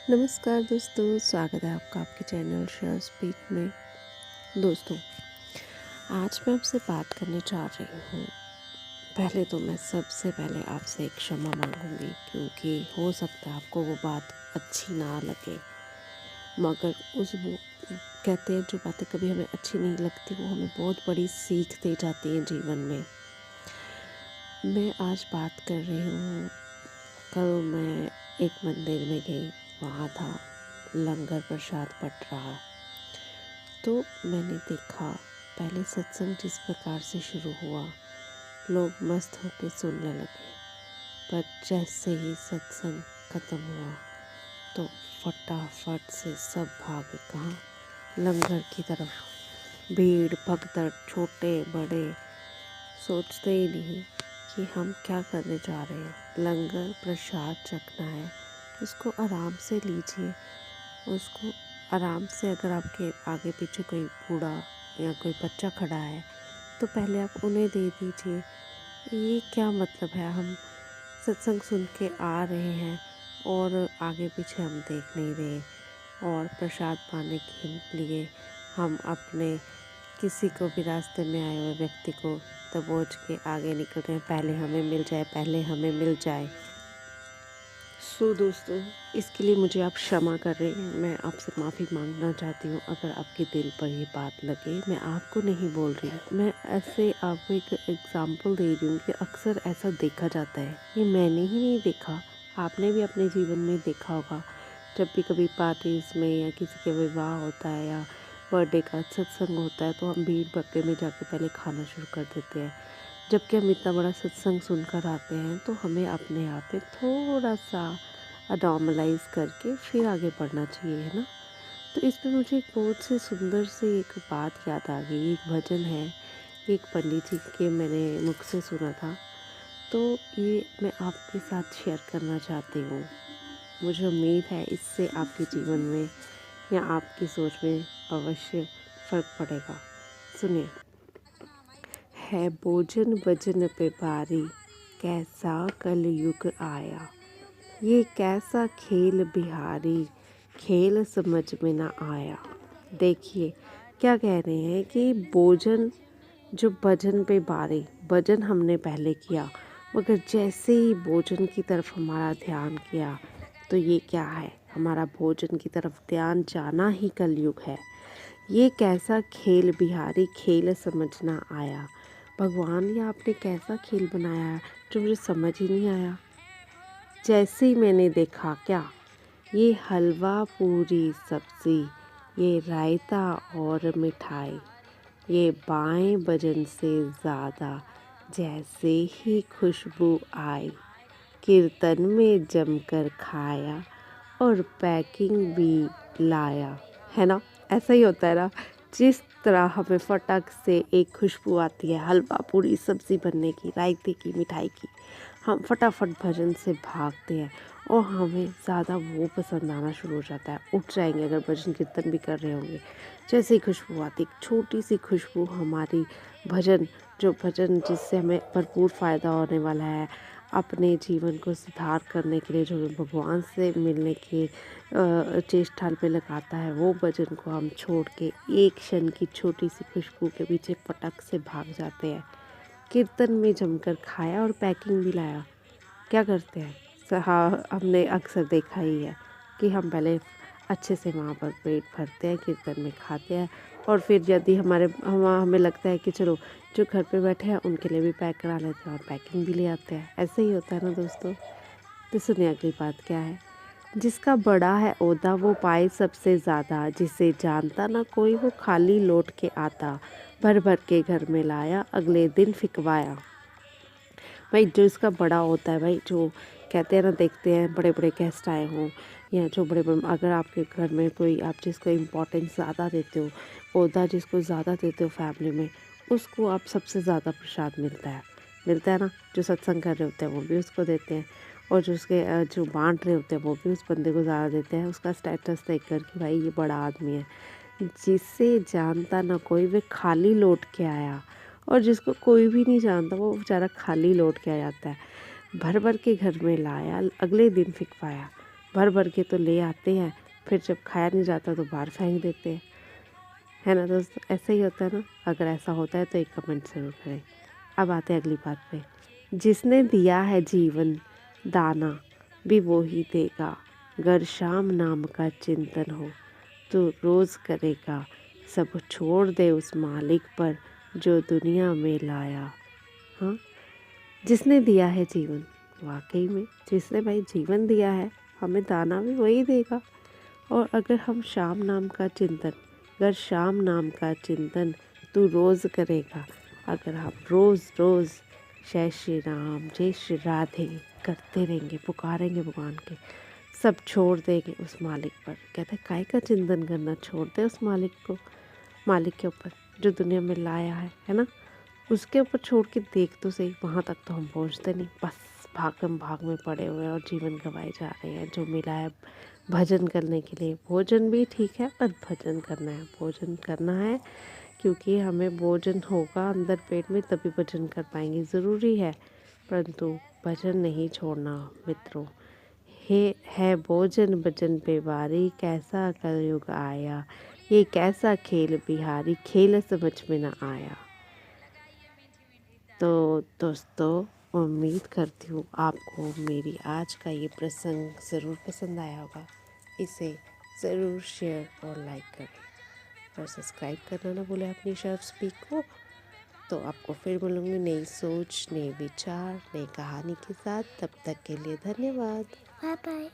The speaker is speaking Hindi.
नमस्कार दोस्तों, स्वागत है आपका आपके चैनल शेयर स्पीक में। दोस्तों, आज मैं आपसे बात करने जा रही हूँ। पहले तो मैं सबसे पहले आपसे एक क्षमा मांगूंगी, क्योंकि हो सकता है आपको वो बात अच्छी ना लगे, मगर वो कहते हैं जो बातें कभी हमें अच्छी नहीं लगती वो हमें बहुत बड़ी सीख दे जाती हैं जीवन में। मैं आज बात कर रही हूँ, कल मैं एक मंदिर में गई, वहाँ था लंगर प्रसाद बट रहा। तो मैंने देखा, पहले सत्संग जिस प्रकार से शुरू हुआ, लोग मस्त होकर सुनने लगे, पर जैसे ही सत्संग ख़त्म हुआ तो फटाफट से सब भागे कहाँ, लंगर की तरफ। भीड़ भगदड़, छोटे बड़े सोचते ही नहीं कि हम क्या करने जा रहे हैं। लंगर प्रसाद चखना है, उसको आराम से लीजिए। उसको आराम से, अगर आपके आगे पीछे कोई बूढ़ा या कोई बच्चा खड़ा है तो पहले आप उन्हें दे दीजिए। ये क्या मतलब है, हम सत्संग सुन के आ रहे हैं और आगे पीछे हम देख नहीं रहे, और प्रसाद पाने के लिए हम अपने किसी को भी रास्ते में आए हुए व्यक्ति को दबोच के आगे निकल रहे हैं, पहले हमें मिल जाए, पहले हमें मिल जाए। दोस्तों, इसके लिए मुझे आप क्षमा कर रहे हैं, मैं आपसे माफ़ी मांगना चाहती हूँ। अगर आपके दिल पर ये बात लगे, मैं आपको नहीं बोल रही हूँ, मैं ऐसे आपको एक एग्ज़ाम्पल दे रही हूँ कि अक्सर ऐसा देखा जाता है। ये मैंने ही नहीं देखा, आपने भी अपने जीवन में देखा होगा। जब भी कभी पार्टीज़ में या किसी के विवाह होता है या बर्थडे का सत्संग होता है, तो हम भीड़ भक्के में जाके पहले खाना शुरू कर देते हैं। जबकि हम इतना बड़ा सत्संग सुनकर आते हैं, तो हमें अपने आप में थोड़ा सा नॉर्मलाइज करके फिर आगे बढ़ना चाहिए, है ना। तो इस पे मुझे एक बहुत से सुंदर से एक बात याद आ गई। एक भजन है, एक पंडित जी के मैंने मुख से सुना था, तो ये मैं आपके साथ शेयर करना चाहती हूँ। मुझे उम्मीद है इससे आपके जीवन में या आपकी सोच में अवश्य फ़र्क पड़ेगा। सुनिए। है भोजन भजन पे भारी, कैसा कलयुग आया। ये कैसा खेल बिहारी, खेल समझ में ना आया। देखिए क्या कह रहे हैं कि भोजन जो भजन पे भारी, भजन हमने पहले किया, मगर जैसे ही भोजन की तरफ हमारा ध्यान किया तो ये क्या है, हमारा भोजन की तरफ ध्यान जाना ही कलयुग है। ये कैसा खेल बिहारी, खेल समझ ना आया। भगवान, ये आपने कैसा खेल बनाया है जो मुझे समझ ही नहीं आया। जैसे ही मैंने देखा, क्या ये हलवा पूरी सब्ज़ी, ये रायता और मिठाई, ये बाएं भजन से ज़्यादा जैसे ही खुशबू आई, कीर्तन में जमकर खाया और पैकिंग भी लाया। है ना, ऐसा ही होता है ना। जिस तरह हमें फटक से एक खुशबू आती है हलवा पूरी सब्ज़ी बनने की, रायते की, मिठाई की, हम फटाफट भजन से भागते हैं और हमें ज़्यादा वो पसंद आना शुरू हो जाता है। उठ जाएंगे अगर भजन कीर्तन भी कर रहे होंगे, जैसे ही खुशबू आती, छोटी सी खुशबू हमारी भजन जिससे हमें भरपूर फ़ायदा होने वाला है, अपने जीवन को सुधार करने के लिए, जो भगवान से मिलने के चेष्टा पे लगाता है, वो भजन को हम छोड़ के एक क्षण की छोटी सी खुशबू के पीछे पटक से भाग जाते हैं। कीर्तन में जमकर खाया और पैकिंग भी लाया। क्या करते हैं, हाँ, हमने अक्सर देखा ही है कि हम पहले अच्छे से वहाँ पर पेट भरते हैं, कीर्तन में खाते हैं, और फिर यदि हमें लगता है कि चलो जो घर पे बैठे हैं उनके लिए भी पैक करा लेते हैं और पैकिंग भी ले आते हैं। ऐसे ही होता है ना दोस्तों। तो सुनिए अगली बात क्या है। जिसका बड़ा है ओहदा वो पाए सबसे ज़्यादा, जिसे जानता ना कोई वो खाली लौट के आता, भर भर के घर में लाया अगले दिन फिकवाया। भाई जो इसका बड़ा होता है, भाई जो कहते हैं ना, देखते हैं बड़े बड़े गेस्ट आए हों या जो बड़े बड़े, अगर आपके घर में कोई, आप जिसको इम्पोर्टेंस ज़्यादा देते हो, ओहदा जिसको ज़्यादा देते हो फैमिली में, उसको आप सबसे ज़्यादा प्रसाद मिलता है ना। जो सत्संग कर रहे होते हैं वो भी उसको देते हैं, और जो उसके जो बांट रहे होते हैं वो भी उस बंदे को ज़्यादा देते हैं, उसका स्टेटस देख कर कि भाई ये बड़ा आदमी है। जिसे जानता ना कोई वे खाली लौट के आया, और जिसको कोई भी नहीं जानता वो बेचारा खाली लौट के आ जाता है। भर भर के घर में लाया अगले दिन फिकवाया। भर भर के तो ले आते हैं, फिर जब खाया नहीं जाता तो बाहर फेंक देते हैं, है ना दोस्तों? ऐसा ही होता है ना? अगर ऐसा होता है तो एक कमेंट ज़रूर करें। अब आते हैं अगली बात पे। जिसने दिया है जीवन दाना भी वो ही देगा, गर शाम नाम का चिंतन हो तो रोज़ करेगा, सब छोड़ दे उस मालिक पर जो दुनिया में लाया। हाँ, जिसने दिया है जीवन, वाकई में जिसने भाई जीवन दिया है हमें दाना भी वही देगा। और अगर हम शाम नाम का चिंतन, अगर शाम नाम का चिंतन तू रोज़ करेगा, अगर हम रोज़ रोज़ जय श्री राम जय श्री राधे करते रहेंगे, पुकारेंगे भगवान के, सब छोड़ देंगे उस मालिक पर। कहते हैं काय का चिंतन करना, छोड़ दे उस मालिक को, मालिक के ऊपर जो दुनिया में लाया है ना? उसके ऊपर छोड़ के देख तो सही, वहाँ तक तो हम पहुँचते नहीं, बस भागम भाग में पड़े हुए हैं और जीवन गंवाए जा रहे हैं। जो मिला है भजन करने के लिए, भोजन भी ठीक है पर भजन करना है, भोजन करना है, क्योंकि हमें भोजन होगा अंदर पेट में तभी भजन कर पाएंगे, ज़रूरी है। परंतु भजन नहीं छोड़ना मित्रों। है भोजन भजन पे बारी, कैसा कलयुग आया, ये कैसा खेल बिहारी, खेल समझ में ना आया। तो दोस्तों, उम्मीद करती हूँ आपको मेरी आज का ये प्रसंग ज़रूर पसंद आया होगा। इसे ज़रूर शेयर और लाइक करें और सब्सक्राइब करना ना भूलें अपनी शर्फ स्पीक को। तो आपको फिर मिलूँगी नई सोच, नए विचार, नई कहानी के साथ। तब तक के लिए धन्यवाद। Bye bye.